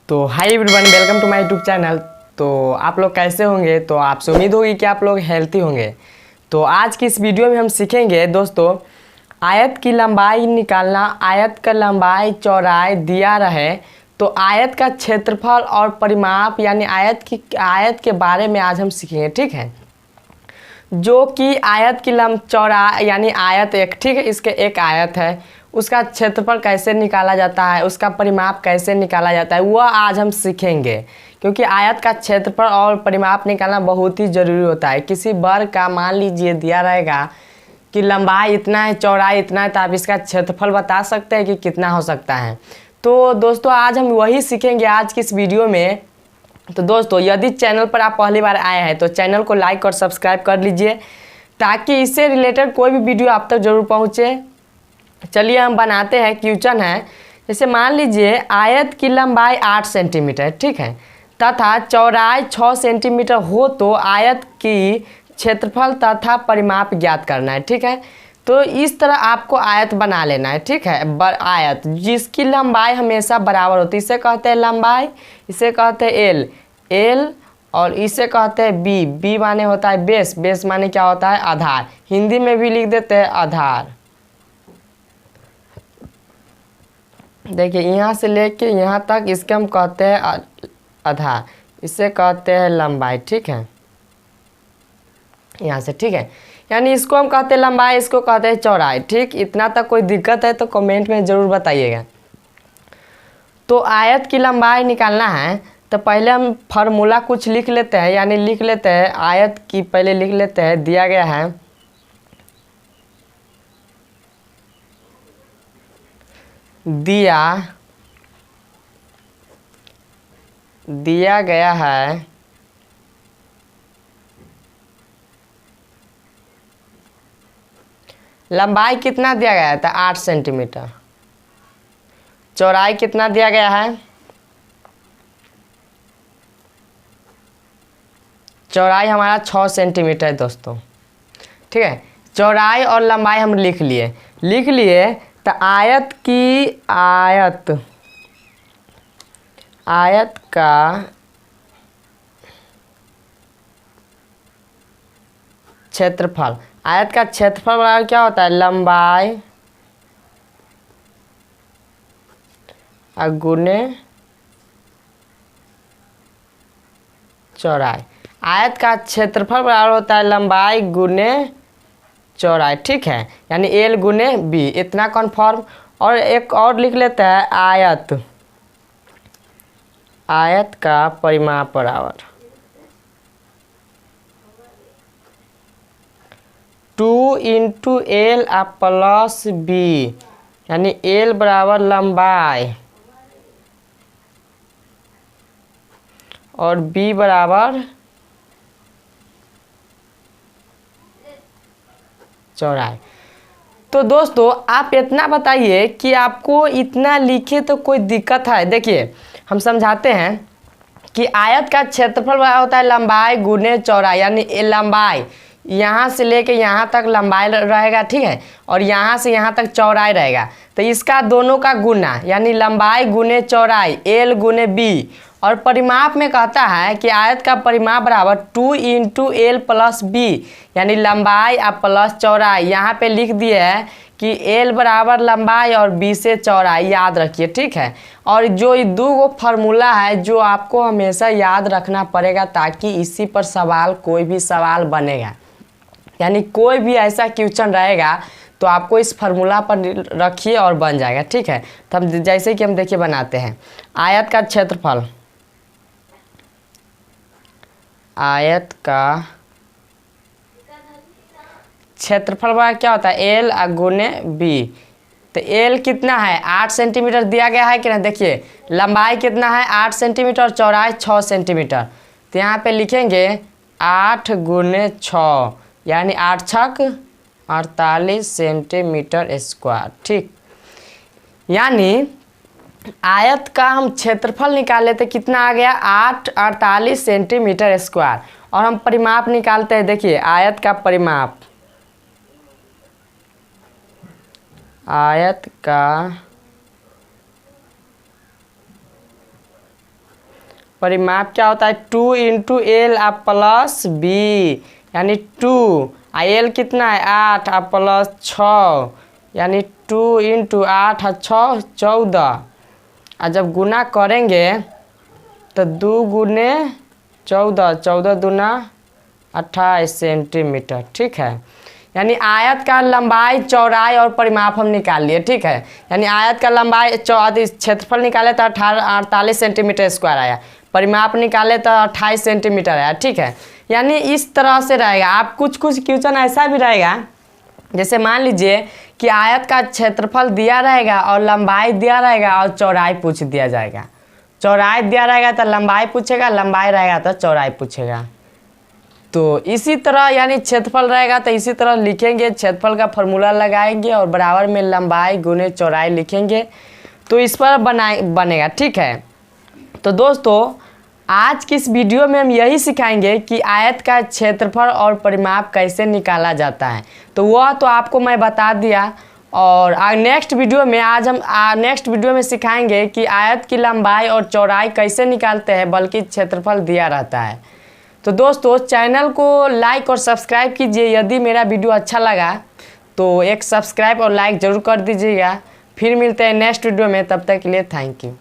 तो hi everyone, welcome to my YouTube channel. तो आप लोग कैसे होंगे? तो आपसे उम्मीद होगी कि आप लोग हेल्थी होंगे। तो आज की इस वीडियो में हम सीखेंगे दोस्तों, आयत की लंबाई निकालना। आयत का लंबाई चौड़ाई दिया रहे तो आयत का क्षेत्रफल और परिमाप यानी आयत के बारे में आज हम सीखेंगे, ठीक है। जो कि आयत की चौड़ाई यानी आयत एक, ठीक है, इसके एक आयत है, उसका क्षेत्रफल कैसे निकाला जाता है, उसका परिमाप कैसे निकाला जाता है, वह आज हम सीखेंगे। क्योंकि आयत का क्षेत्रफल और परिमाप निकालना बहुत ही ज़रूरी होता है। किसी वर्ग का मान लीजिए दिया रहेगा कि लंबाई इतना है, चौड़ाई इतना है, तो आप इसका क्षेत्रफल बता सकते हैं कि कितना हो सकता है। तो दोस्तों आज हम वही सीखेंगे आज की इस वीडियो में। तो दोस्तों यदि चैनल पर आप पहली बार आए हैं तो चैनल को लाइक और सब्सक्राइब कर लीजिए ताकि इससे रिलेटेड कोई भी वीडियो आप तक जरूर पहुंचे। चलिए हम बनाते हैं। क्वेश्चन है, जैसे मान लीजिए आयत की लंबाई 8 सेंटीमीटर, ठीक है, तथा चौड़ाई 6 सेंटीमीटर हो तो आयत की क्षेत्रफल तथा परिमाप ज्ञात करना है, ठीक है। तो इस तरह आपको आयत बना लेना है, ठीक है। आयत जिसकी लंबाई हमेशा बराबर होती है, इसे कहते हैं लंबाई, इसे कहते हैं एल, एल, और इसे कहते हैं बी, बी माने होता है बेस, बेस माने क्या होता है आधार, हिंदी में भी लिख देते हैं आधार। देखिए यहाँ से लेके यहाँ तक इसके हम कहते हैं आधार, इसे कहते हैं लंबाई, ठीक है, यहाँ से, ठीक है। यानी इसको हम कहते हैं लंबाई, इसको कहते हैं चौड़ाई, ठीक। इतना तक कोई दिक्कत है तो कमेंट में ज़रूर बताइएगा। तो आयत की लंबाई निकालना है तो पहले हम फार्मूला कुछ लिख लेते हैं, यानी लिख लेते हैं आयत की, पहले लिख लेते हैं। दिया गया है दिया गया है लंबाई कितना दिया गया था 8 सेंटीमीटर, चौड़ाई कितना दिया गया है, चौड़ाई हमारा 6 सेंटीमीटर है दोस्तों, ठीक है। चौड़ाई और लंबाई हम लिख लिए तो आयत का क्षेत्रफल, आयत का क्षेत्रफल बराबर क्या होता है लंबाई गुने चौड़ाई। आयत का क्षेत्रफल बराबर होता है लंबाई गुने चौड़ाई, ठीक है, यानी एल गुने बी, इतना कन्फर्म। और एक और लिख लेते हैं आयत का परिमाप बराबर 2 इंटू एल प्लस बी, यानी एल बराबर लंबाई और बी बराबर चौड़ाई। तो दोस्तों आप इतना बताइए कि आपको इतना लिखे तो कोई दिक्कत है। देखिए हम समझाते हैं कि आयत का क्षेत्रफल होता है लंबाई गुने चौड़ाई, यानी लंबाई यहाँ से लेके यहाँ तक लंबाई रहेगा, ठीक है, और यहाँ से यहाँ तक चौड़ाई रहेगा। तो इसका दोनों का गुना यानी लंबाई गुने चौड़ाई, एल गुने बी। और परिमाप में कहता है कि आयत का परिमाप बराबर 2 इंटू एल प्लस बी, यानी लंबाई और प्लस चौड़ाई। यहाँ पे लिख दिए है कि एल बराबर लंबाई और बी से चौड़ाई, याद रखिए, ठीक है। और जो ये दो फार्मूला है जो आपको हमेशा याद रखना पड़ेगा ताकि इसी पर सवाल, कोई भी सवाल बनेगा, यानी कोई भी ऐसा क्वेश्चन रहेगा तो आपको इस फार्मूला पर रखिए और बन जाएगा, ठीक है। तो हम जैसे कि हम देखिए बनाते हैं आयत का क्षेत्रफल, आयत का क्षेत्रफल बड़ा क्या होता है एल गुने बी। तो एल कितना है 8 सेंटीमीटर दिया गया है कि ना, देखिए लंबाई कितना है 8 सेंटीमीटर और चौड़ाई 6 सेंटीमीटर। तो यहाँ पे लिखेंगे 8 गुने 6, यानी 8 छक 48 सेंटीमीटर स्क्वायर, ठीक। यानी आयत का हम क्षेत्रफल निकाले तो कितना आ गया 48 सेंटीमीटर स्क्वायर। और हम परिमाप निकालते हैं, देखिए आयत का परिमाप, आयत का परिमाप क्या होता है 2 इंटू एल आप प्लस बी यानी 2 एल कितना है 8 आप प्लस 6 यानी 2 इंटू 8 और 6 14 और जब गुना करेंगे तो 2 गुने 14 14 दूना 28 सेंटीमीटर। ठीक है, यानी आयत का लंबाई चौड़ाई और परिमाप हम निकाल लिए। ठीक है, यानी आयत का लंबाई क्षेत्रफल निकाले तो 48 सेंटीमीटर स्क्वायर आया, परिमाप निकाले तो 28 सेंटीमीटर आया। ठीक है, यानी इस तरह से रहेगा। आप कुछ क्वेश्चन ऐसा भी रहेगा, जैसे मान लीजिए कि आयत का क्षेत्रफल दिया रहेगा और लंबाई दिया रहेगा और चौड़ाई पूछ दिया जाएगा। चौड़ाई दिया रहेगा तो लंबाई पूछेगा, लंबाई रहेगा तो चौड़ाई पूछेगा। तो इसी तरह यानी क्षेत्रफल रहेगा तो इसी तरह लिखेंगे, क्षेत्रफल का फॉर्मूला लगाएंगे और बराबर में लंबाई गुने चौड़ाई लिखेंगे तो इस पर बनेगा। ठीक है, तो दोस्तों आज की इस वीडियो में हम यही सिखाएंगे कि आयत का क्षेत्रफल और परिमाप कैसे निकाला जाता है। तो वह तो आपको मैं बता दिया, और नेक्स्ट वीडियो में आज हम नेक्स्ट वीडियो में सिखाएंगे कि आयत की लंबाई और चौड़ाई कैसे निकालते हैं, बल्कि क्षेत्रफल दिया रहता है। तो दोस्तों चैनल को लाइक और सब्सक्राइब कीजिए। यदि मेरा वीडियो अच्छा लगा तो एक सब्सक्राइब और लाइक ज़रूर कर दीजिएगा। फिर मिलते हैं नेक्स्ट वीडियो में, तब तक के लिए थैंक यू।